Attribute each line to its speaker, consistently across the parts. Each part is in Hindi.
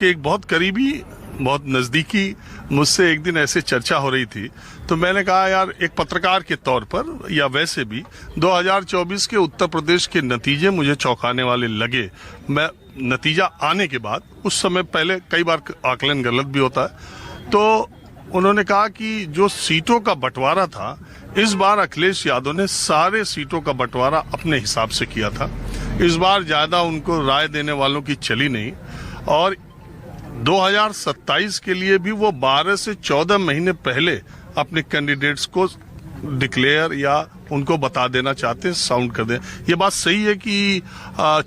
Speaker 1: कि एक बहुत करीबी, बहुत नजदीकी मुझसे एक दिन ऐसे चर्चा हो रही थी, तो मैंने कहा यार एक पत्रकार के तौर पर या वैसे भी 2024 के उत्तर प्रदेश के नतीजे मुझे चौंकाने वाले लगे। मैं नतीजा आने के बाद, उस समय पहले कई बार आकलन गलत भी होता है, तो उन्होंने कहा कि जो सीटों का बंटवारा था, इस बार अखिलेश यादव ने सारे सीटों का बंटवारा अपने हिसाब से किया था। इस बार ज्यादा उनको राय देने वालों की चली नहीं, और 2027 के लिए भी वो 12 से 14 महीने पहले अपने कैंडिडेट्स को डिक्लेयर या उनको बता देना चाहते हैं, साउंड कर दें। ये बात सही है कि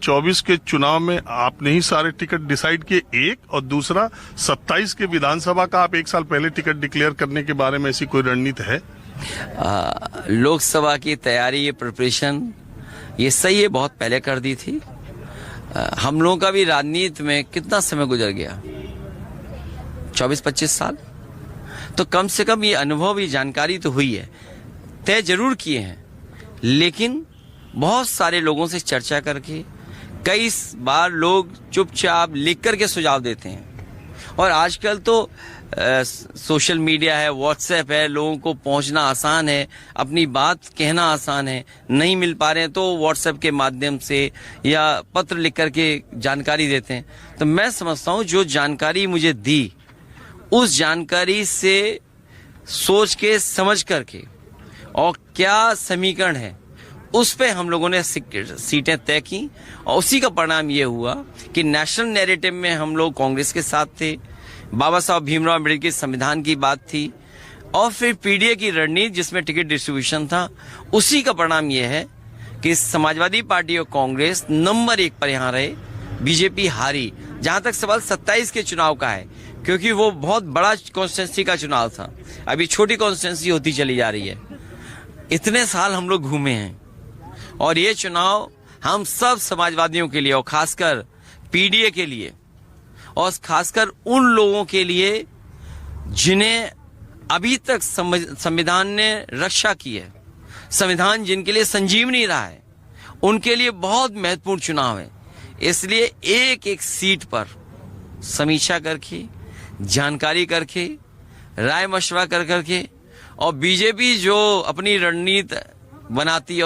Speaker 1: 24 के चुनाव में आपने ही सारे टिकट डिसाइड किए, एक, और दूसरा 27 के विधानसभा का आप एक साल पहले टिकट डिक्लेयर करने के बारे में ऐसी कोई रणनीति है?
Speaker 2: लोकसभा की तैयारी, ये प्रिपरेशन, ये सही है, बहुत पहले कर दी थी। हम लोगों का भी राजनीति में कितना समय गुजर गया, 24-25 साल, तो कम से कम ये अनुभव, ये जानकारी तो हुई है, तय जरूर किए हैं, लेकिन बहुत सारे लोगों से चर्चा करके, कई बार लोग चुपचाप लिख करके सुझाव देते हैं। और आजकल तो सोशल मीडिया है, व्हाट्सएप है, लोगों को पहुंचना आसान है, अपनी बात कहना आसान है। नहीं मिल पा रहे हैं तो व्हाट्सएप के माध्यम से या पत्र लिख करके जानकारी देते हैं। तो मैं समझता हूं जो जानकारी मुझे दी, उस जानकारी से सोच के, समझ करके, और क्या समीकरण है, उस पे हम लोगों ने सीटें तय की, और उसी का परिणाम ये हुआ कि नेशनल नैरेटिव में हम लोग कांग्रेस के साथ थे। बाबा साहब भीमराव अम्बेडकर के संविधान की बात थी, और फिर पीडीए की रणनीति जिसमें टिकट डिस्ट्रीब्यूशन था, उसी का परिणाम यह है कि समाजवादी पार्टी और कांग्रेस नंबर 1 पर यहां रहे, बीजेपी हारी। जहां तक सवाल 27 के चुनाव का है, क्योंकि वो बहुत बड़ा कॉन्स्टिट्यूंसी का चुनाव था, अभी छोटी कॉन्स्टिट्यूंसी होती चली जा रही है। इतने साल हम लोग घूमे हैं, और ये चुनाव हम सब समाजवादियों के लिए, और खासकर पीडीए के लिए, और खासकर उन लोगों के लिए जिन्हें अभी तक संविधान ने रक्षा की है, संविधान जिनके लिए संजीवनी रहा है, उनके लिए बहुत महत्वपूर्ण चुनाव है। इसलिए एक एक सीट पर समीक्षा करके, जानकारी करके, राय मशवरा कर करके, और बीजेपी जो अपनी रणनीति बनाती है